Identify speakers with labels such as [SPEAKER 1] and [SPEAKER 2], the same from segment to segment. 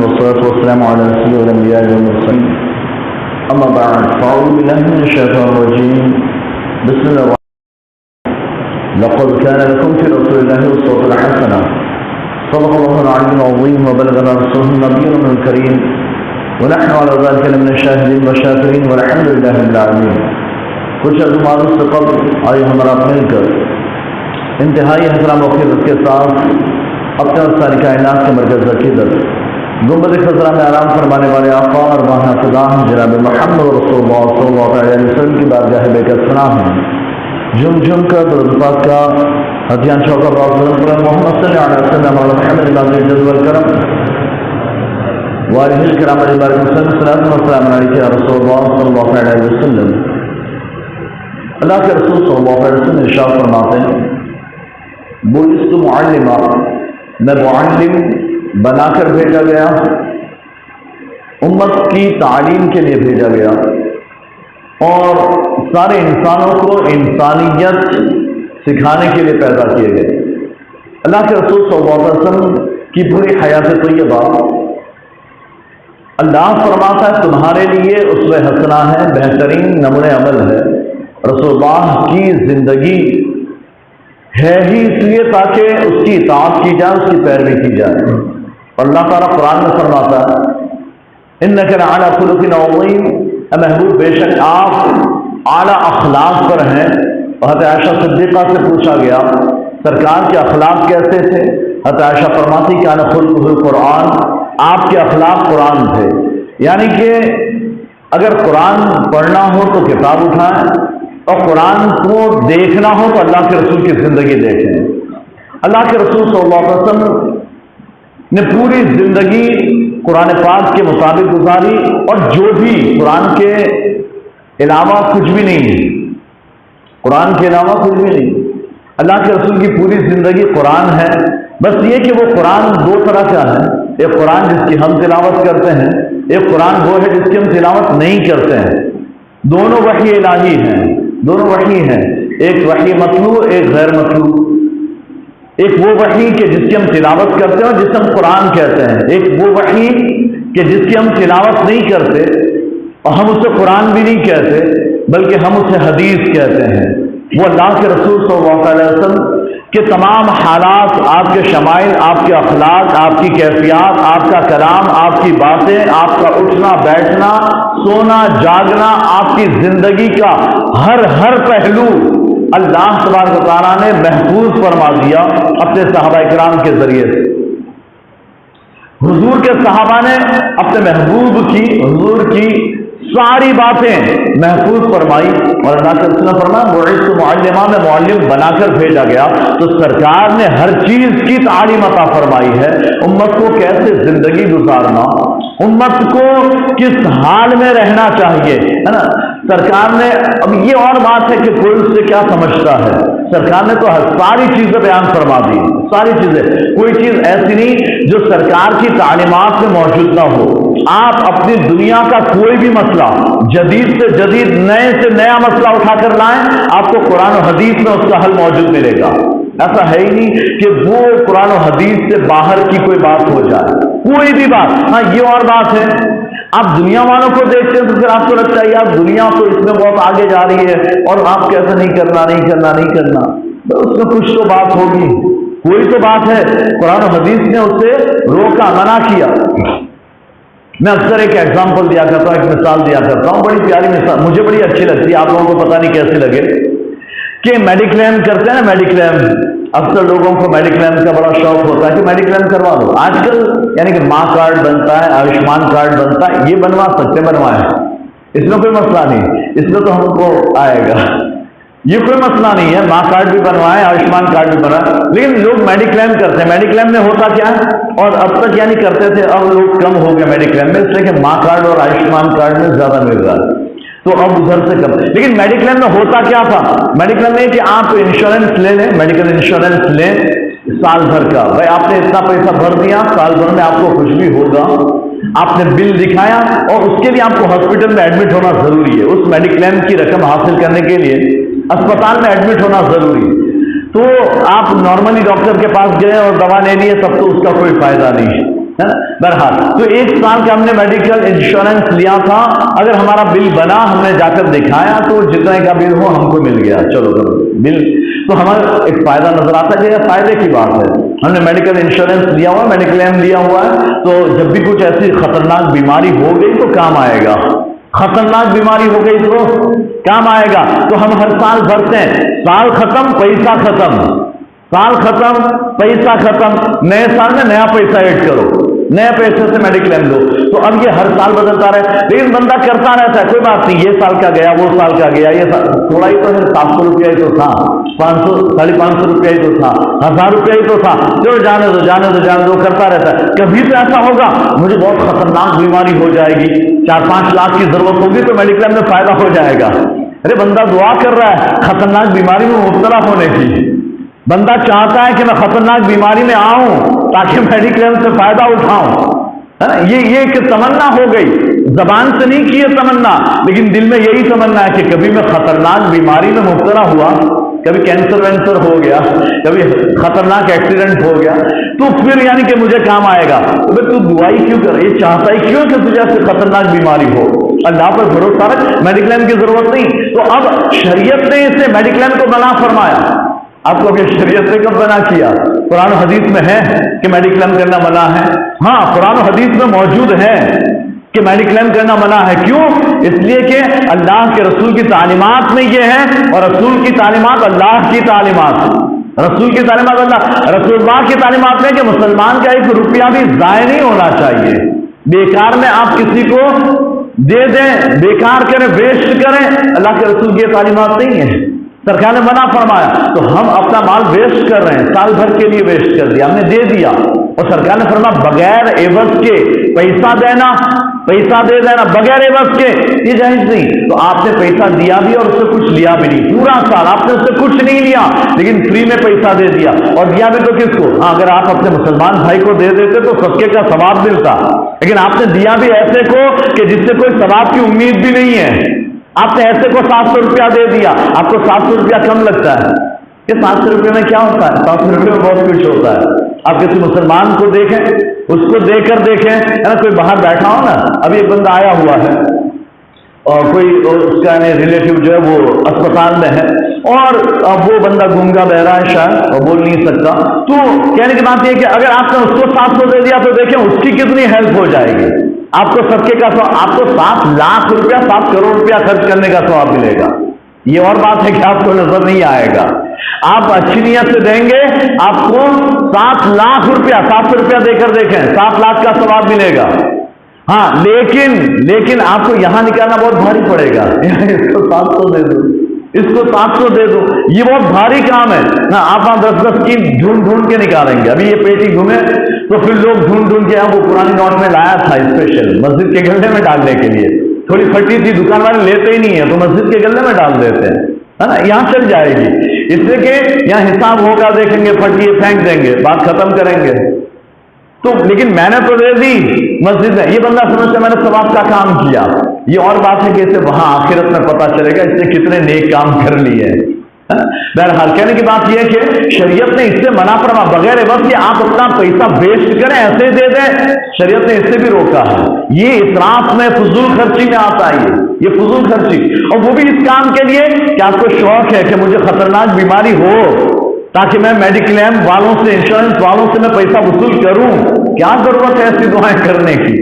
[SPEAKER 1] والصلاة والسلام على رسول الأنبياء والمرسلين أما بعد فأعوذ بالله من الشيطان الرجيم بسم الله الرحمن الرحيم لقد كان لكم في رسول الله أسوة حسنة صدق الله العلي العظيم وبلغنا رسوله النبي الكريم ونحن على ذلك من الشاهدين والشاكرين والحمد لله رب العالمين. کچھ معروف سے قبل آئے ہمارا مل کر انتہائی احترام و عقیدت کے ساتھ اپنے ساری کائنات کے مرکز عقیدت گنبد خضرا میں آرام فرمانے والے آقا اور ماہر خدا جناب محمد رسول اللہ صلی اللہ علیہ وسلم کی بارگاہ بے کر سلام ہے. جھم جھم کر درود پاک کا ہتھیان چوکا محمد صلی اللہ علیہ وسلم اور محمد بازی جزو الکرم وارث الکرام علیہ وسلم صلی اللہ علیہ رسول اللہ صلی اللہ علیہ وسلم. اللہ کے رسول صلی اللہ علیہ وسلم ارشاد فرماتے ہیں بعثت معلما، میں معلم بنا کر بھیجا گیا، امت کی تعلیم کے لیے بھیجا گیا اور سارے انسانوں کو انسانیت سکھانے کے لیے پیدا کیے گئے. اللہ کے رسول صلی اللہ علیہ وسلم کی پوری حیات طیبہ اللہ فرماتا ہے تمہارے لیے اسوہ حسنہ ہے، بہترین نمونہ عمل ہے. رسول اللہ کی زندگی ہے ہی اس لیے تاکہ اس کی اطاعت کی جائے، اس کی پیروی کی جائے. اور اللہ تعالیٰ قرآن میں فرماتا ہے انک لعلی خلق عظیم، اے محبوب بے شک آپ اعلیٰ اخلاق پر ہیں. حضرت عائشہ صدیقہ سے پوچھا گیا سرکار کے اخلاق کیسے تھے؟ حضرت عائشہ فرماتی کان خلقہ القرآن، آپ کے اخلاق قرآن تھے. یعنی کہ اگر قرآن پڑھنا ہو تو کتاب اٹھائیں اور قرآن کو دیکھنا ہو تو اللہ کے رسول کی زندگی دیکھیں. اللہ کے رسول صلی اللہ علیہ وسلم نے پوری زندگی قرآن پاک کے مطابق گزاری اور جو بھی قرآن کے علاوہ کچھ بھی نہیں ہے، قرآن کے علاوہ کچھ بھی نہیں. اللہ کے رسول کی پوری زندگی قرآن ہے. بس یہ کہ وہ قرآن دو طرح کا ہے، ایک قرآن جس کی ہم تلاوت کرتے ہیں، ایک قرآن وہ ہے جس کی ہم تلاوت نہیں کرتے ہیں. دونوں وحی الہی ہیں، دونوں وحی ہیں، ایک وحی مطلوع ایک غیر مطلوع. ایک وہ وحی کہ جس کی ہم تلاوت کرتے ہیں اور جسے ہم قرآن کہتے ہیں، ایک وہ وحی کہ جس کی ہم تلاوت نہیں کرتے اور ہم اسے قرآن بھی نہیں کہتے بلکہ ہم اسے حدیث کہتے ہیں. وہ اللہ کے رسول صلی اللہ علیہ وسلم کہ تمام حالات، آپ کے شمائل، آپ کے اخلاق، آپ کی کیفیات، آپ کا کلام، آپ کی باتیں، آپ کا اٹھنا بیٹھنا، سونا جاگنا، آپ کی زندگی کا ہر پہلو اللہ تبارک و تعالیٰ نے محفوظ فرما دیا اپنے صحابہ کرام کے ذریعے سے. حضور کے صحابہ نے اپنے محبوب کی، حضور کی ساری باتیں محفوظ فرمائی اور اللہ کے رسول نے فرمایا بعثت معلما، میں معلم بنا کر بھیجا گیا. تو سرکار نے ہر چیز کی تعلیم عطا فرمائی ہے، امت کو کیسے زندگی گزارنا، امت کو کس حال میں رہنا چاہیے، ہے نا. سرکار نے اب یہ اور بات ہے کہ کوئی اس سے کیا سمجھتا ہے، سرکار نے تو ساری چیزیں بیان فرما دی، ساری چیزیں. کوئی چیز ایسی نہیں جو سرکار کی تعلیمات میں موجود نہ ہو. آپ اپنی دنیا کا کوئی بھی مسئلہ، جدید سے جدید، نئے سے نیا مسئلہ اٹھا کر لائیں، آپ کو قرآن و حدیث میں اس کا حل موجود ملے گا. ایسا ہے ہی نہیں کہ وہ قرآن و حدیث سے باہر کی کوئی بات ہو جائے، کوئی بھی بات. ہاں یہ اور بات ہے آپ دنیا والوں کو دیکھتے ہیں تو پھر آپ کو لگتا ہے یار دنیا تو اس میں بہت آگے جا رہی ہے اور آپ کیسے نہیں کرنا اس میں کچھ تو بات ہوگی، کوئی تو بات ہے. قرآن و حدیث نے اسے روکا، منع کیا. میں اکثر ایک ایگزامپل دیا کرتا ہوں، ایک مثال دیا کرتا ہوں، بڑی پیاری مثال، مجھے بڑی اچھی لگتی ہے، آپ لوگوں کو پتہ نہیں کیسی لگے. کہ میڈیکلیم کرتے ہیں نا، میڈیکلیم اکثر لوگوں کو میڈیکلیم کا بڑا شوق ہوتا ہے کہ میڈیکلیم کروا دو. آج کل یعنی کہ ماں کارڈ بنتا ہے، آیوشمان کارڈ بنتا ہے، یہ بنوا سکتے بنوائے، اس میں کوئی مسئلہ نہیں، اس میں تو ہم کو آئے گا، یہ کوئی مسئلہ نہیں ہے. ماں کارڈ بھی بنوائے، آیوشمان کارڈ بھی بنوائے، لیکن لوگ میڈیکلیم کرتے ہیں. میڈیکلیم میں ہوتا کیا ہے، اور اب تک یعنی کرتے تھے، اب لوگ کم ہو گئے میڈیکلیم میں، اس لیے کہ ماں کارڈ اور آیوشمان کارڈ میں زیادہ مل رہا ہے تو اب ادھر سے کرتے. لیکن میڈیکلیم میں ہوتا کیا تھا، میڈیکلیم میں کہ آپ انشورنس لے لیں، میڈیکل انشورنس لیں سال بھر کا، بھائی آپ نے اتنا پیسہ بھر دیا، سال بھر میں آپ کو کچھ بھی ہوگا، آپ نے بل دکھایا اور اس کے لیے آپ کو ہاسپٹل میں ایڈمٹ ہونا ضروری ہے. اس میڈیکلیم کی رقم حاصل کرنے کے لیے اسپتال میں ایڈمٹ ہونا ضروری ہے. تو آپ نارملی ڈاکٹر کے پاس گئے اور دوا لے لیے، تب تو اس کا کوئی فائدہ نہیں ہے. ہے نا. بہرحال تو 1 سال کا ہم نے میڈیکل انشورنس لیا تھا. اگر ہمارا بل بنا, ہم نے جا کر دکھایا تو جتنے کا بل ہو ہم کو مل گیا, چلو بل. تو ہمارا ایک فائدہ نظر آتا ہے کہ یہ فائدے کی بات ہے. ہم نے میڈیکل انشورنس لیا ہوا ہے, میڈیکلیم لیا ہوا ہے, تو جب بھی کچھ ایسی خطرناک بیماری ہو گئی تو کام آئے گا. خطرناک بیماری ہو گئی تو کام آئے گا. تو ہم ہر سال بھرتے ہیں. سال ختم پیسہ ختم, سال ختم پیسہ ختم, نئے سال میں نیا پیسہ ایڈ کرو, نئے پیسے سے میڈیکلیم لو. تو اب یہ ہر سال بدلتا رہے, لیکن بندہ کرتا رہتا ہے, کوئی بات نہیں, یہ سال کا گیا, وہ سال کا گیا, یہ تھوڑا ہی تو ہے, 700 روپیہ ہی تو تھا, 500 550 روپیہ ہی تو تھا, 1000 روپیہ ہی تو تھا, چلو جانے دو جانے دو جانے دو, کرتا رہتا ہے. کبھی تو ایسا ہوگا مجھے بہت خطرناک بیماری ہو جائے گی, 4-5 لاکھ کی ضرورت ہوگی تو میڈیکلیم میں فائدہ ہو جائے گا. ارے بندہ دعا کر رہا ہے خطرناک بیماری میں مبتلا ہونے کی. بندہ چاہتا ہے کہ میں خطرناک بیماری میں آؤں تاکہ میڈیکلیم سے فائدہ اٹھاؤں. یہ ایک تمنا ہو گئی, زبان سے نہیں کی ہے تمنا, لیکن دل میں یہی تمنا ہے کہ کبھی میں خطرناک بیماری میں مبتلا ہوا, کبھی کینسر وینسر ہو گیا, کبھی خطرناک ایکسیڈنٹ ہو گیا, تو پھر یعنی کہ مجھے کام آئے گا. تو دعائی کیوں کر, یہ چاہتا ہی کیوں کہ تجھے سے خطرناک بیماری ہو. اللہ پر بھروسہ رکھ, میڈیکلیم کی ضرورت نہیں. تو اب شریعت نے اسے میڈیکلیم کو منع فرمایا. آپ کو کہ شریعت نے کب منع کیا؟ قرآن و حدیث میں ہے کہ میڈیکلیم کرنا منع ہے. ہاں, قرآن و حدیث میں موجود ہے کہ میڈیکلیم کرنا منع ہے. کیوں؟ اس لیے کہ اللہ کے رسول کی تعلیمات میں یہ ہے, اور رسول کی تعلیمات اللہ کی تعلیمات, رسول کی تعلیمات رسول اللہ کی تعلیمات میں کہ مسلمان کا 1 روپیہ بھی ضائع نہیں ہونا چاہیے. بیکار میں آپ کسی کو دے دیں, بیکار کریں, ویسٹ کریں, اللہ کے رسول کی تعلیمات نہیں ہے. سرکار نے منع فرمایا. تو ہم اپنا مال ویسٹ کر رہے ہیں, سال بھر کے لیے ویسٹ کر دیا, ہم نے دے دیا, اور سرکار نے فرمایا بغیر عوض کے پیسہ دینا, پیسہ دے دینا بغیر عوض کے, یہ جائز نہیں. تو آپ نے پیسہ دیا بھی اور اس سے کچھ لیا بھی نہیں, پورا سال آپ نے اس سے کچھ نہیں لیا, لیکن فری میں پیسہ دے دیا. اور دیا بھی تو کس کو؟ ہاں, اگر آپ اپنے مسلمان بھائی کو دے دیتے تو صدقے کا ثواب ملتا, لیکن آپ نے دیا بھی ایسے کو کہ جس سے کوئی ثواب کی امید بھی نہیں ہے. آپ نے ایسے کو 700 روپیہ دے دیا, آپ کو 700 روپیہ کم لگتا ہے کہ 700 روپے میں کیا ہوتا ہے؟ 700 روپے میں بہت کچھ ہوتا ہے. آپ کسی مسلمان کو دیکھیں, اس کو دیکھ کر دیکھیں, ہے نا, کوئی باہر بیٹھا ہو نا, ابھی ایک بندہ آیا ہوا ہے اور کوئی اس کا ریلیٹو جو ہے وہ اسپتال میں ہے, اور وہ بندہ گونگا بہرا ہے شاید, اور بول نہیں سکتا. تو کہنے کی بات یہ کہ اگر آپ نے اس کو 700 دے دیا تو دیکھیں اس کی کتنی ہیلپ ہو جائے گی. آپ کو صدقے کا ثواب, آپ کو 7 لاکھ روپیہ 7 کروڑ روپیہ خرچ کرنے کا ثواب ملے گا. یہ اور بات ہے کہ آپ کو نظر نہیں آئے گا. آپ اچھی نیت سے دیں گے, آپ کو 7 لاکھ روپیہ, 700 روپیہ دے کر دیکھیں, 7 لاکھ کا ثواب ملے گا. ہاں, لیکن آپ کو یہاں نکالنا بہت بھاری پڑے گا. اس کو 700 دے دو, اس کو 700 دے دو, یہ بہت بھاری کام ہے. آپ 10 کی ڈھونڈ کے نکالیں گے. ابھی یہ پیٹی گھومے تو پھر لوگ ڈھونڈ کے, وہ پرانی نوٹ میں لایا تھا اسپیشل مسجد کے گلے میں ڈالنے کے لیے, تھوڑی پھٹی تھی, دکان والے لیتے ہی نہیں ہے تو مسجد کے گلے میں ڈال دیتے ہیں, ہے نا, یہاں چل جائے گی. اس لیے کہ یہاں حساب ہوگا, دیکھیں گے, پھٹی پھینک دیں گے, بات ختم کریں گے. تو لیکن میں نے تو دے دی مسجد میں, یہ بندہ سمجھتا میں نے ثواب کا کام کیا. یہ اور بات ہے کہ اسے وہاں آخرت میں پتا چلے گا اس نے کتنے نیک کام کر لیے. بہرحال کہنے کی بات یہ ہے کہ شریعت نے اس سے منع فرما, بغیر عوض کہ آپ اپنا پیسہ ویسٹ کریں, ایسے دے دیں. شریعت نے اس سے بھی روکا ہے. یہ اسراف میں, فضول خرچی میں آتا ہے, یہ فضول خرچی, اور وہ بھی اس کام کے لیے کہ آپ کو شوق ہے کہ مجھے خطرناک بیماری ہو تاکہ میں میڈیکلیم والوں سے, انشورنس والوں سے میں پیسہ وصول کروں. کیا ضرورت ہے ایسی دعائیں کرنے کی؟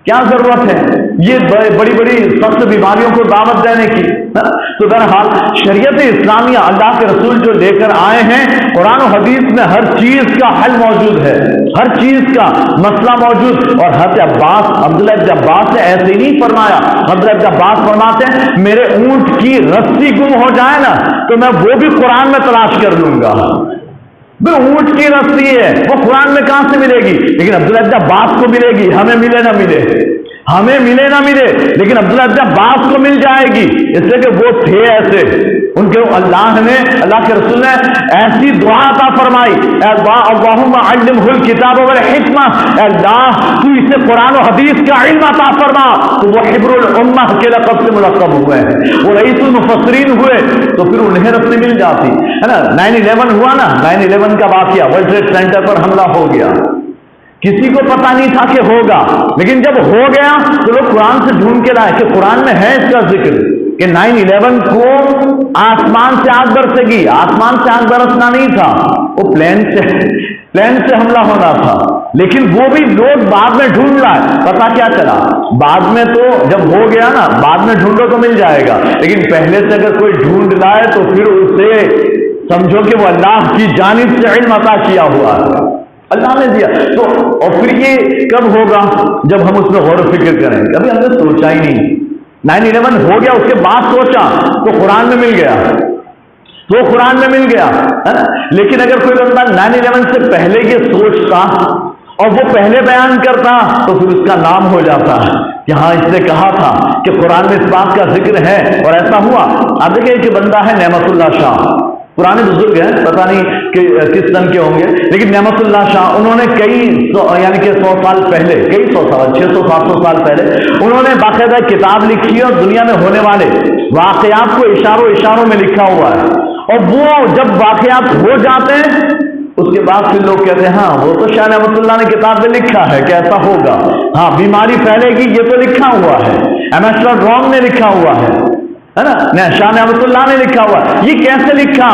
[SPEAKER 1] کیا ضرورت ہے یہ بڑی بڑی سخت بیماریوں کو دعوت دینے کی؟ تو بہرحال شریعت اسلامیہ, اللہ کے رسول جو لے کر آئے ہیں, قرآن و حدیث میں ہر چیز کا حل موجود ہے, ہر چیز کا مسئلہ موجود. اور حضرت عباس, عبداللہ بن عباس نے ایسے ہی نہیں فرمایا. حضرت بن عباس فرماتے ہیں میرے اونٹ کی رسی گم ہو جائے نا تو میں وہ بھی قرآن میں تلاش کر لوں گا. اونٹ کی رسی ہے, وہ قرآن میں کہاں سے ملے گی؟ لیکن عبداللہ بن عباس کو ملے گی, ہمیں ملے نہ ملے, ہمیں ملے نہ ملے, لیکن عبداللہ بن عباس کو مل جائے گی. اس لیے کہ وہ تھے ایسے, ان کے اللہ نے, اللہ کے رسول نے ایسی دعا عطا فرمائی, اللہم علمہ الکتاب والحکمہ, اللہ تو اسے قرآن و حدیث کا علم عطا فرما. تو وہ حبر الامہ کے لقب سے ملقب ہوئے ہیں, وہ رئیس المفسرین ہوئے, تو پھر انہیں رسی مل جاتی ہے نا. 9/11 ہوا نا, 9/11 کا واقعہ, ورلڈ ٹریڈ سینٹر پر حملہ ہو گیا. کسی کو پتا نہیں تھا کہ ہوگا، لیکن جب ہو گیا تو لوگ قرآن سے ڈھونڈ کے لائے کہ قرآن میں ہے اس کا ذکر کہ 9/11 کو آسمان سے آگ برسے گی. آسمان سے آگ برسنا نہیں تھا، وہ پلین سے حملہ ہونا تھا. لیکن وہ بھی لوگ بعد میں ڈھونڈ لائے. پتا کیا چلا؟ بعد میں تو جب ہو گیا نا، بعد میں ڈھونڈو تو مل جائے گا، لیکن پہلے سے اگر کوئی ڈھونڈ لائے تو پھر اسے سمجھو کہ وہ اللہ کی جانب سے علم عطا کیا ہوا ہے، اللہ نے دیا. تو اور پھر یہ کب ہوگا؟ جب ہم اس میں غور و فکر کریں. کبھی ہم نے سوچا ہی نہیں. 9/11 ہو گیا، اس کے بعد سوچا تو قرآن میں مل گیا، تو قرآن میں مل گیا ہے نا. لیکن اگر کوئی بندہ 9/11 سے پہلے یہ سوچتا اور وہ پہلے بیان کرتا تو پھر اس کا نام ہو جاتا ہے کہ ہاں اس نے کہا تھا کہ قرآن میں اس بات کا ذکر ہے اور ایسا ہوا. اب دیکھیں کہ بندہ ہے نعمت اللہ شاہ، پرانے بزرگ ہیں، پتہ نہیں کہ کس سن کے ہوں گے، لیکن نعمت اللہ شاہ انہوں نے یعنی کہ 100 سال پہلے، 600-700 سال پہلے انہوں نے باقاعدہ کتاب لکھی اور دنیا میں ہونے والے واقعات کو اشاروں میں لکھا ہوا ہے. اور وہ جب واقعات ہو جاتے ہیں اس کے بعد پھر لوگ کہتے ہیں ہاں وہ تو شاہ نعمت اللہ نے کتاب میں لکھا ہے کہ ایسا ہوگا، ہاں بیماری پھیلے گی یہ تو لکھا ہوا ہے، ایمسٹر رام نے لکھا ہوا ہے نا، شاہ نعمت اللہ نے لکھا ہوا. یہ کیسے لکھا؟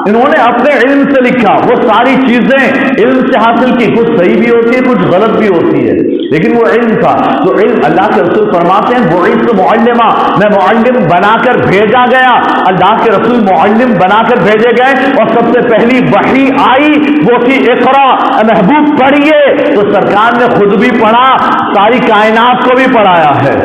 [SPEAKER 1] انہوں نے اپنے علم سے لکھا. وہ ساری چیزیں علم سے حاصل کی، کچھ صحیح بھی ہوتی ہے کچھ غلط بھی ہوتی ہے، لیکن وہ علم تھا. تو علم اللہ کے رسول فرماتے ہیں بعثت معلما، میں معلم بنا کر بھیجا گیا. اللہ کے رسول معلم بنا کر بھیجے گئے اور سب سے پہلی وحی آئی وہ تھی اقرا، محبوب پڑھیے. تو سرکار نے خود بھی پڑھا، ساری کائنات کو بھی پڑھایا ہے،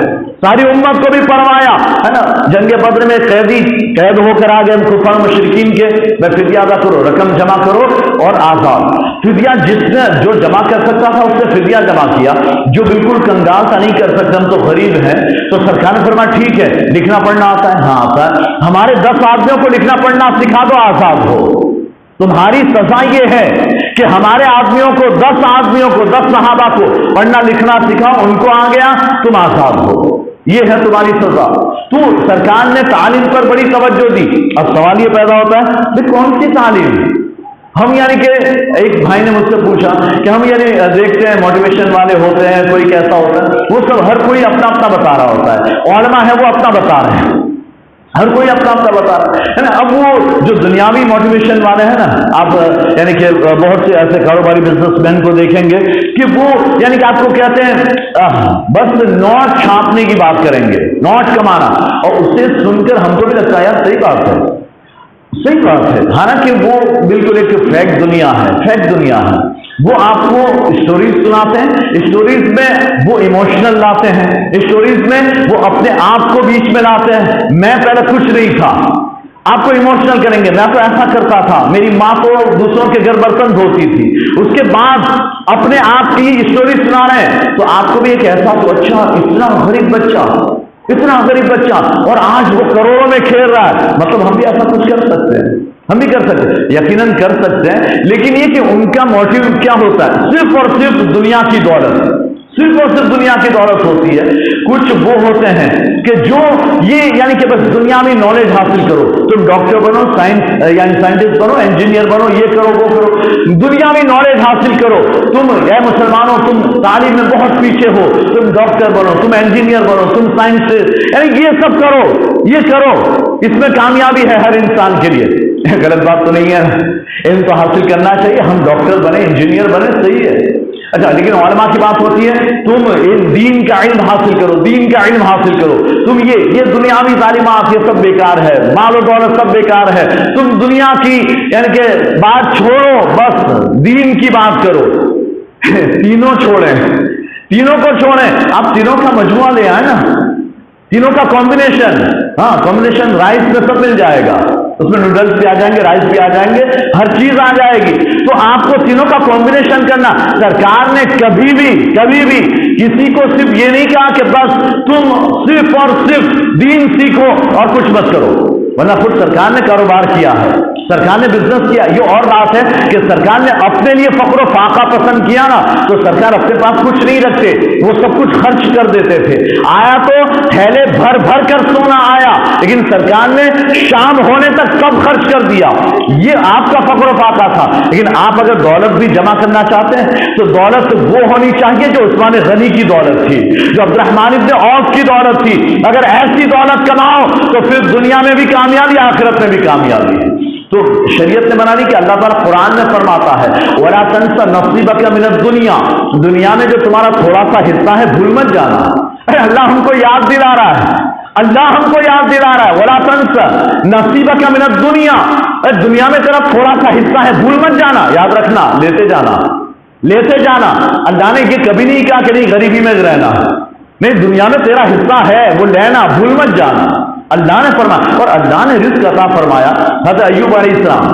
[SPEAKER 1] ساری امت کو بھی پڑھوایا ہے نا. جنگ بدر میں قید ہو کر آ گئے کفار مشرکین کے، میں فدیہ ادا کرو، رقم جمع کرو اور آزاد. فدیہ جس نے جو جمع کر سکتا تھا اس نے فدیہ جمع کیا، جو بالکل کنگال تھا نہیں کر سکتے، ہم تو غریب ہیں. تو سرکار نے فرمایا ٹھیک ہے لکھنا پڑھنا آتا ہے؟ ہاں آتا ہے. ہمارے 10 آدمیوں کو لکھنا پڑھنا سکھا دو، آزاد ہو. تمہاری سزا یہ ہے کہ ہمارے آدمیوں کو 10 آدمیوں کو 10 صحابہ کو پڑھنا لکھنا سکھاؤ، ان کو آ گیا تم آزاد ہو، یہ ہے تمہاری سزا. تو سرکار نے تعلیم پر بڑی توجہ دی. اب سوال یہ پیدا ہوتا ہے کہ کون سی تعلیم؟ ہم یعنی کہ ایک بھائی نے مجھ سے پوچھا کہ ہم یعنی دیکھتے ہیں موٹیویشن والے ہوتے ہیں، کوئی کیسا ہوتا ہے، وہ سب ہر کوئی اپنا اپنا بتا رہا ہوتا ہے. علماء ہے وہ اپنا بتا رہے ہیں، ہر کوئی اپنا اپنا بتا رہا ہے نا. اب وہ جو دنیاوی موٹیویشن والے ہیں نا، آپ یعنی کہ بہت سے ایسے کاروباری بزنس مین کو دیکھیں گے کہ وہ یعنی کہ آپ کو کہتے ہیں بس نوٹ چھاپنے کی بات کریں گے، نوٹ کمانا، اور اسے سن کر ہم کو بھی لگتا ہے یار صحیح بات ہے، صحیح بات ہے. حالانکہ وہ بالکل ایک فیک دنیا ہے، فیک دنیا ہے. وہ آپ کو اسٹوریز سناتے ہیں، اسٹوریز میں وہ ایموشنل لاتے ہیں، اسٹوریز میں وہ اپنے آپ کو بیچ میں لاتے ہیں. میں پہلے کچھ نہیں تھا، آپ کو ایموشنل کریں گے، میں تو ایسا کرتا تھا، میری ماں تو دوسروں کے گھر برتن دھوتی تھی. اس کے بعد اپنے آپ کی اسٹوری سنا رہے ہیں تو آپ کو بھی ایک ایسا تو اچھا اتنا غریب بچہ اور آج وہ کروڑوں میں کھیل رہا ہے، مطلب ہم بھی ایسا کچھ کر سکتے ہیں، ہم بھی کر سکتے ہیں، یقیناً کر سکتے ہیں. لیکن یہ کہ ان کا موٹیو کیا ہوتا ہے؟ صرف اور صرف دنیا کی دولت، صرف اور صرف دنیا کی دولت ہوتی ہے. کچھ وہ ہوتے ہیں کہ جو یہ یعنی کہ بس دنیاوی نالج حاصل کرو، تم ڈاکٹر بنو، سائنٹسٹ بنو، انجینئر بنو، یہ کرو وہ کرو، دنیاوی نالج حاصل کرو. تم اے مسلمانوں تم تعلیم میں بہت پیچھے ہو، تم ڈاکٹر بنو، تم انجینئر بنو، تم سائنٹسٹ، یعنی یہ سب کرو، یہ کرو، اس میں کامیابی ہے ہر انسان کے لیے. غلط بات تو نہیں ہے، علم تو حاصل کرنا چاہیے، ہم ڈاکٹر بنے، انجینئر بنے، صحیح ہے. اچھا لیکن علماء کی بات ہوتی ہے تم دین کا علم حاصل کرو، دین کا علم حاصل کرو. تم یہ دنیاوی تعلیمات یہ سب بیکار ہے، مال و دولت سب بیکار ہے. تم دنیا کی یعنی کہ بات چھوڑو، بس دین کی بات کرو. تینوں چھوڑیں، تینوں کو چھوڑیں. آپ تینوں کا مجموعہ لے آئے نا، تینوں کا کمبینیشن، ہاں کمبینیشن رائس میں سب مل جائے گا، اس میں نوڈلز بھی آ جائیں گے، رائس بھی آ جائیں گے، ہر چیز آ جائے گی. تو آپ کو تینوں کا کمبینیشن کرنا. سرکار نے کبھی بھی کسی کو صرف یہ نہیں کہا کہ بس تم صرف اور صرف دین سیکھو اور کچھ مت کرو. ورنہ خود سرکار نے کاروبار کیا ہے، سرکار نے بزنس کیا. یہ اور بات ہے کہ سرکار نے اپنے لیے فقر و فاقہ پسند کیا نا، تو سرکار اپنے پاس کچھ نہیں رکھتے، وہ سب کچھ خرچ کر دیتے تھے. آیا تو تھیلے بھر بھر کر سونا آیا، لیکن سرکار نے شام ہونے تک سب خرچ کر دیا. یہ آپ کا فقر و فاقہ تھا. لیکن آپ اگر دولت بھی جمع کرنا چاہتے ہیں تو دولت وہ ہونی چاہیے جو عثمان غنی کی دولت تھی، جو عبد الرحمن ابن عوف کی دولت تھی. اگر ایسی دولت کماؤ تو پھر دنیا میں بھی کامیابی، آخرت میں بھی کامیابی. تو شریعت نے بنا دی کہ اللہ تعالیٰ قرآن میں فرماتا ہے وَلَا تَنْسَ نَصِيبَكَ مِنَ الدُّنْيَا، دنیا میں جو تمہارا تھوڑا سا حصہ ہے بھول مت جانا. اللہ ہم کو یاد دلا رہا ہے، اللہ ہم کو یاد دلا رہا ہے وَلَا تَنْسَ نَصِيبَكَ مِنَ الدُّنْيَا، دنیا میں تیرا تھوڑا سا حصہ ہے بھول مت جانا، یاد رکھنا، لیتے جانا لیتے جانا. اللہ نے یہ کبھی نہیں کہا کہ نہیں غریبی میں رہنا، نہیں، دنیا میں تیرا حصہ ہے وہ لینا، بھول مت جانا. اللہ نے فرمایا، اور اللہ نے رزق عطا فرمایا. حضرت ایوب علیہ السلام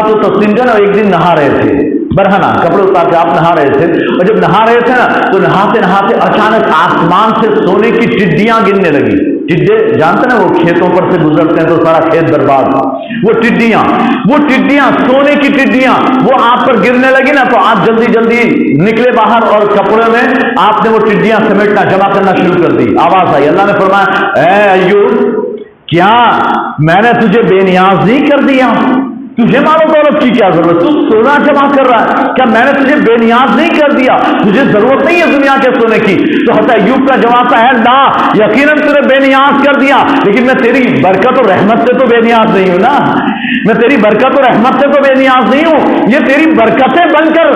[SPEAKER 1] تو تسلیم کر ایک دن نہا رہے تھے، برہنہ کپڑے اتار کے آپ نہا رہے تھے، اور جب نہا رہے تھے نا تو نہاتے نہاتے اچانک آسمان سے سونے کی ٹڈیاں گرنے لگی. ٹڈے جانتے نا وہ کھیتوں پر سے گزرتے ہیں تو سارا کھیت برباد. وہ ٹڈیاں سونے کی ٹڈیاں وہ آپ پر گرنے لگی نا، تو آپ جلدی جلدی نکلے باہر اور کپڑے میں آپ نے وہ ٹڈیاں سمیٹنا جمع کرنا شروع کر دی. آواز آئی، اللہ نے فرمایا اے ایوب، کیا میں نے تجھے بے نیاز نہیں کر دیا؟ تجھے مال و دولت کی کیا ضرورت؟ تو سونا جمع کر رہا ہے، کیا میں نے تجھے بے نیاز نہیں کر دیا؟ تجھے ضرورت نہیں ہے دنیا کے سونے کی. تو حضرت ایوب کا جواب تھا، ہے لا، یقیناً تجھے بے نیاز کر دیا، لیکن میں تیری برکت و رحمت سے تو بے نیاز نہیں ہوں نا، میں تیری برکت و رحمت سے تو بے نیاز نہیں ہوں، یہ تیری برکتیں بن کر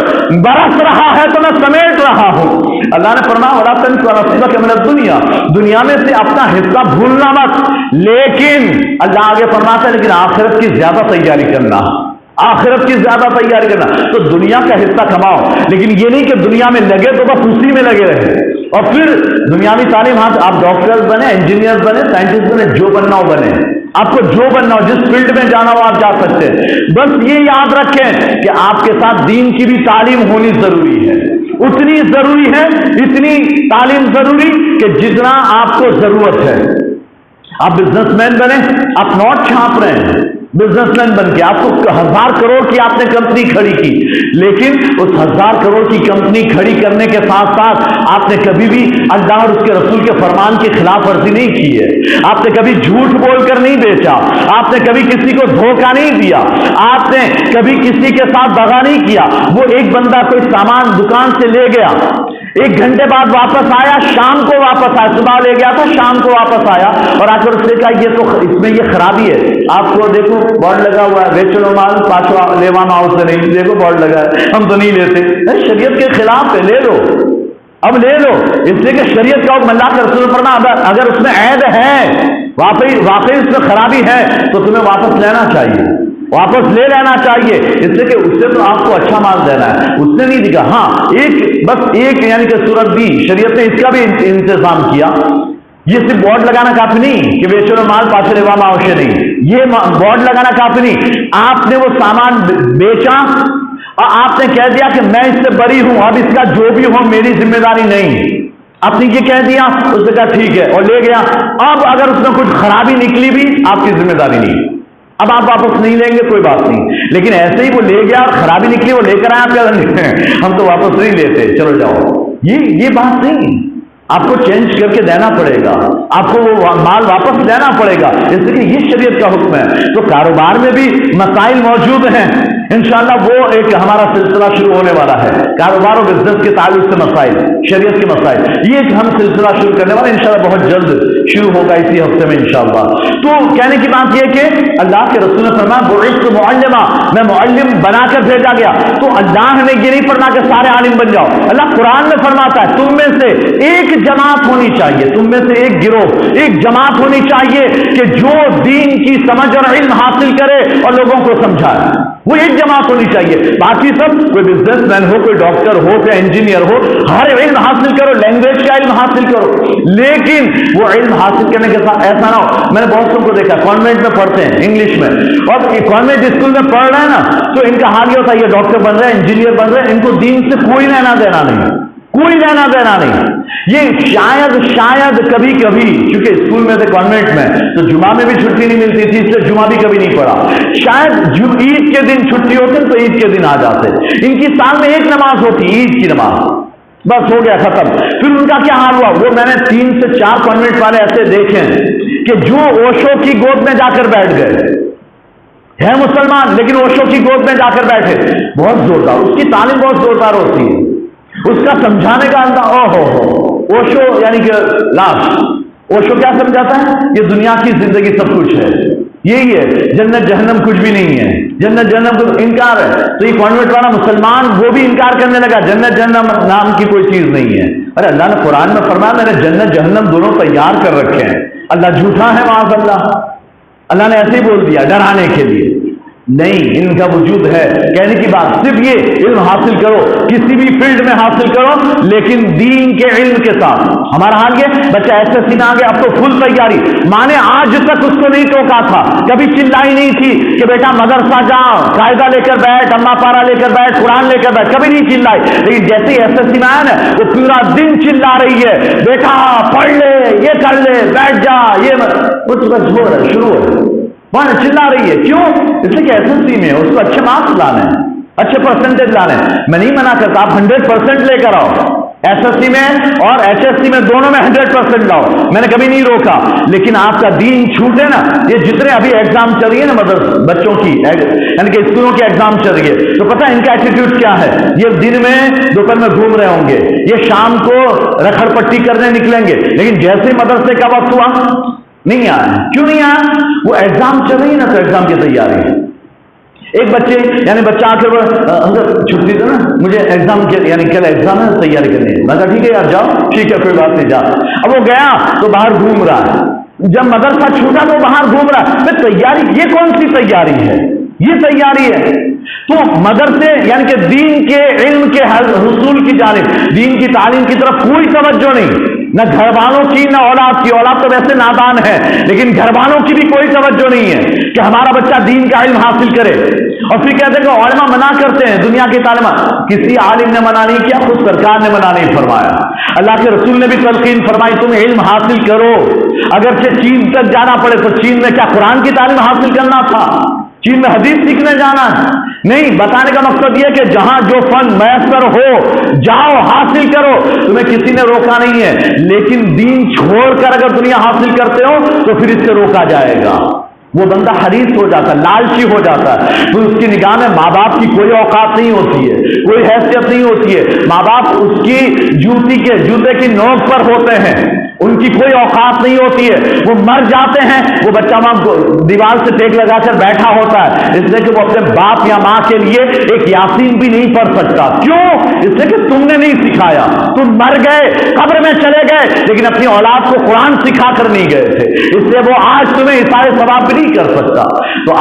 [SPEAKER 1] برس رہا ہے تو میں سمیٹ رہا ہوں. اللہ نے فرمایا وَلَا تَنْسَ نَصِيبَكَ مِنَ الدُّنْيَا، دنیا میں سے اپنا حصہ بھولنا مت. لیکن اللہ آگے فرماتا ہے لیکن آخرت کی زیادہ تیاری کرنا، آخرت کی زیادہ تیاری کرنا. تو دنیا کا حصہ کماؤ، لیکن یہ نہیں کہ دنیا میں لگے تو بس اسی میں لگے رہے، اور پھر دنیاوی تعلیم آپ ڈاکٹر بنے، انجینئر بنے، سائنٹسٹ بنے، جو بننا ہو بنے، آپ کو جو بننا ہو، جس فیلڈ میں جانا ہو آپ جا سکتے ہیں. بس یہ یاد رکھیں کہ آپ کے ساتھ دین کی بھی تعلیم ہونی ضروری ہے، اتنی ضروری ہے، اتنی تعلیم ضروری کہ جتنا آپ کو ضرورت ہے. آپ بزنس مین بنے، آپ نوٹ چھاپ رہے ہیں، بزنس مین بن کے آپ کو 1000 کروڑ کی آپ نے کمپنی کھڑی کی، لیکن اس 1000 کروڑ کی کمپنی کھڑی کرنے کے ساتھ ساتھ آپ نے کبھی بھی اللہ اور اس کے رسول کے فرمان کی خلاف ورزی نہیں کی ہے، آپ نے کبھی جھوٹ بول کر نہیں بیچا، آپ نے کبھی کسی کو دھوکہ نہیں دیا، آپ نے کبھی کسی کے ساتھ دغا نہیں کیا. وہ ایک بندہ کوئی سامان دکان سے لے گیا، 1 گھنٹے بعد واپس آیا، شام کو واپس آیا، صبح لے گیا تھا شام کو واپس آیا، اور آ کر اس نے کہا یہ تو اس میں یہ خرابی ہے، آپ کو دیکھو بورڈ لگا ہوا ہے، بیچو مال پاچو لیوانا اس سے نہیں، دیکھو بورڈ لگا ہے، ہم تو نہیں لیتے. شریعت کے خلاف ہے، لے لو، اب لے لو، اس لیے کہ شریعت کا حکم، اللہ کے رسول فرمایا اگر اس میں عیب ہے، واقعی اس میں خرابی ہے تو تمہیں واپس لینا چاہیے، واپس لے لینا چاہیے، اس لیے کہ اس سے تو آپ کو اچھا مال دینا ہے. اس نے نہیں دکھا، ہاں بس ایک یعنی کہ صورت دی، شریعت نے اس کا بھی انتظام کیا. یہ صرف بورڈ لگانا کافی نہیں کہ بیچو مال پاچو لیوا معاوشے نہیں، یہ بورڈ لگانا کافی نہیں، آپ نے وہ سامان بیچا اور آپ نے کہہ دیا کہ میں اس سے بری ہوں، اب اس کا جو بھی ہو میری ذمہ داری نہیں. آپ نے یہ کہہ دیا، اس نے کہا ٹھیک ہے اور لے گیا. اب اگر اس میں کچھ خرابی نکلی بھی آپ کی ذمہ داری نہیں، اب آپ واپس نہیں لیں گے کوئی بات نہیں. لیکن ایسے ہی وہ لے گیا، خرابی نکلی وہ لے کر آئے، آپ کیا ہم تو واپس نہیں لیتے، چلو جاؤ، یہ بات نہیں. آپ کو چینج کر کے دینا پڑے گا، آپ کو وہ مال واپس لینا پڑے گا، اس لیے یہ شریعت کا حکم ہے. تو کاروبار میں بھی مسائل موجود ہیں، انشاءاللہ وہ ایک ہمارا سلسلہ شروع ہونے والا ہے، کاروبار و بزنس کے تعلق سے مسائل، شریعت کے مسائل، یہ ایک ہم سلسلہ شروع کرنے والا انشاءاللہ بہت جلد شروع ہوگا اسی ہفتے میں انشاءاللہ. تو کہنے کی بات یہ کہ اللہ کے رسول نے فرمایا بعثت معلما، میں معلم بنا کر بھیجا گیا. تو اللہ نے یہ نہیں فرمایا کہ سارے عالم بن جاؤ، اللہ قرآن میں فرماتا ہے تم میں سے ایک جماعت ہونی چاہیے، تم میں سے ایک گروہ، ایک جماعت ہونی چاہیے کہ جو دین کی سمجھ اور علم حاصل کرے اور لوگوں کو سمجھائے، وہ ایک جماعت ہونی چاہیے. باقی سب کوئی بزنس مین ہو، کوئی ڈاکٹر ہو، کوئی انجینئر ہو، ہر علم حاصل کرو، لینگویج کا علم حاصل کرو، لیکن وہ علم حاصل کرنے کے ساتھ ایسا نہ ہو. میں نے بہت سب کو دیکھا کانوینٹ میں پڑھتے ہیں انگلش میں، اور کانوینٹ اسکول میں پڑھ رہے ہیں نا، تو ان کا حال یہ ہوتا ہے یہ ڈاکٹر بن رہے ہیں، انجینئر بن رہے ہیں، ان کو دین سے کوئی لینا دینا نہیں، کوئی لینا دینا نہیں. یہ شاید کبھی کبھی، چونکہ اسکول میں تھے کانوینٹ میں تو جمعہ میں بھی چھٹی نہیں ملتی تھی، اس لیے جمعہ بھی کبھی نہیں پڑھا، شاید عید کے دن چھٹی ہوتی تو عید کے دن آ جاتے۔ ان کی سال میں ایک نماز ہوتی، عید کی نماز، بس ہو گیا ختم۔ پھر ان کا کیا حال ہوا؟ وہ میں نے 3 سے 4 کانوینٹ والے ایسے دیکھے کہ جو اوشو کی گود میں جا کر بیٹھ گئے، ہے مسلمان لیکن اوشو کی گود میں جا کر بیٹھے، بہت زوردار، اس کی تعلیم بہت زوردار ہوتی ہے، اس کا سمجھانے کا انداز، اوشو یعنی کہ لاش، اوشو کیا سمجھاتا ہے؟ یہ دنیا کی زندگی سب کچھ ہے، یہی ہے، جنت جہنم کچھ بھی نہیں ہے، جنت جہنم کو انکار ہے۔ تو یہ کانوینٹ والا مسلمان وہ بھی انکار کرنے لگا، جنت جہنم نام کی کوئی چیز نہیں ہے۔ ارے اللہ نے قرآن میں فرمایا میں نے جنت جہنم دونوں تیار کر رکھے ہیں، اللہ جھوٹا ہے معاذ اللہ نے ایسے ہی بول دیا ڈرانے کے لیے، نہیں، ان کا وجود ہے۔ کہنے کی بات صرف یہ علم حاصل کرو، کسی بھی فیلڈ میں حاصل کرو، لیکن دین کے علم کے ساتھ۔ ہمارا حال یہ، بچہ ایسے میں آ گیا، اب تو فل تیاری، ماں نے آج تک اس کو نہیں ٹوکا تھا، کبھی چلائی نہیں تھی کہ بیٹا مدرسہ جا، قاعدہ لے کر بیٹھ، اما پارا لے کر بیٹھ، قرآن لے کر بیٹھ، کبھی نہیں چلائی، لیکن جیسے ہی ایسے میں آیا نا، وہ پورا دن چلا رہی ہے، بیٹا پڑھ لے، یہ کر لے، بیٹھ جا، یہ شروع ہے، وہاں چلا رہی ہے۔ کیوں؟ اس لیے کہ ایسنسی میں اس کو اچھے مارکس لانے ہیں، اچھے پرسنٹیج لانے ہیں۔ میں نہیں منع کرتا آپ 100% لے کر آؤ، ایس ایس سی میں اور ایچ ایس سی میں دونوں میں 100% لاؤ، میں نے کبھی نہیں روکا، لیکن آپ کا دین چھوٹے نا۔ یہ جتنے ابھی ایگزام چل رہی ہے نا مدرسہ بچوں کی، یعنی کہ اسکولوں کی ایگزام چل رہی ہے، تو پتہ ان کا ایٹیٹیوڈ کیا ہے؟ یہ دن میں دوپہر میں گھوم رہے ہوں گے، یہ شام کو رکھڑ پٹی کرنے نکلیں گے، لیکن جیسے مدرسے کا وقت ہوا نہیں آیا۔ کیوں نہیں آیا؟ وہ ایگزام چل رہی ہے نا، تو ایگزام کی تیاری ہے۔ ایک بچے یعنی بچہ آ کر چھٹی تھا نا، مجھے ایگزام یعنی کل ایگزام ہے، تیاری کرنی ہے، میں کہا ٹھیک ہے یار جاؤ، ٹھیک ہے کوئی بات نہیں جا۔ اب وہ گیا تو باہر گھوم رہا ہے، جب مدرسہ چھوٹا تو باہر گھوم رہا ہے، تیاری، یہ کون سی تیاری ہے؟ یہ تیاری ہے۔ تو مدرسے یعنی کہ دین کے علم کے حصول کی جانب، دین کی تعلیم کی طرف کوئی توجہ نہیں، نہ گھر والوں کی نہ اولاد کی، اولاد تو ویسے نادان ہے، لیکن گھر والوں کی بھی کوئی توجہ نہیں ہے کہ ہمارا بچہ دین کا علم حاصل کرے۔ اور پھر کہتے ہیں کہ علماء منع کرتے ہیں دنیا کی تعلیمات، کسی عالم نے منع نہیں کیا، خود سرکار نے منع نہیں فرمایا، اللہ کے رسول نے بھی تلقین فرمائی تم علم حاصل کرو، اگرچہ چین تک جانا پڑے تو چین میں کیا قرآن کی تعلیم حاصل کرنا تھا؟ چین میں حدیث سیکھنے جانا ہے؟ نہیں، بتانے کا مقصد یہ کہ جہاں جو فن میسر ہو جاؤ حاصل کرو، تمہیں کسی نے روکا نہیں ہے، لیکن دین چھوڑ کر اگر دنیا حاصل کرتے ہو تو پھر اس سے روکا جائے گا۔ وہ بندہ حریص ہو جاتا ہے، لالچی ہو جاتا ہے، پھر اس کی نگاہ میں ماں باپ کی کوئی اوقات نہیں ہوتی ہے، کوئی حیثیت نہیں ہوتی ہے، ماں باپ اس کی جوتے کی نوک پر ہوتے ہیں، ان کی کوئی اوقات نہیں ہوتی ہے، وہ مر جاتے ہیں، وہ بچہ وہاں دیوار سے ٹیک لگا کر بیٹھا ہوتا ہے، اس لیے کہ وہ اپنے باپ یا ماں کے لیے ایک یاسین بھی نہیں پڑھ سکتا۔ کیوں؟ اس لیے کہ تم نے نہیں سکھایا، تم مر گئے، قبر میں چلے گئے، لیکن اپنی اولاد کو قرآن سکھا کر نہیں گئے تھے، اس لیے وہ آج تمہیں اشارے ثواب بھی نہیں کر سکتا۔ تو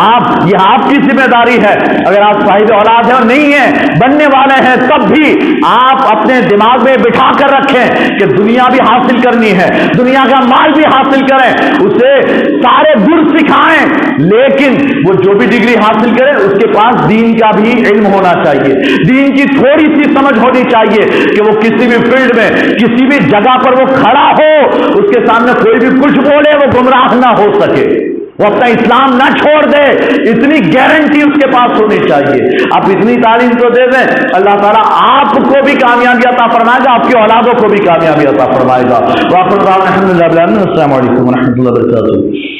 [SPEAKER 1] یہ آپ کی ذمہ داری ہے، اگر آپ صاحب اولاد ہیں اور نہیں ہیں، بننے والے ہیں، تب بھی آپ اپنے دماغ میں بٹھا کر رکھیں کہ دنیا بھی حاصل کرنی ہے، دنیا کا مال بھی حاصل کریں، اسے سارے گر سکھائیں، لیکن وہ جو بھی ڈگری حاصل کرے اس کے پاس دین کا بھی علم ہونا چاہیے، دین کی تھوڑی سی سمجھ ہونی چاہیے کہ وہ کسی بھی فیلڈ میں کسی بھی جگہ پر وہ کھڑا ہو، اس کے سامنے کوئی بھی کچھ بولے وہ گمراہ نہ ہو سکے، وہ اپنا اسلام نہ چھوڑ دے، اتنی گارنٹی اس کے پاس ہونی چاہیے۔ آپ اتنی تعلیم تو دے دیں، اللہ تعالیٰ آپ کو بھی کامیابی عطا فرمائے گا، آپ کی اولادوں کو بھی کامیابی عطا فرمائے گا۔ السلام علیکم ورحمۃ اللہ وبرکاتہ۔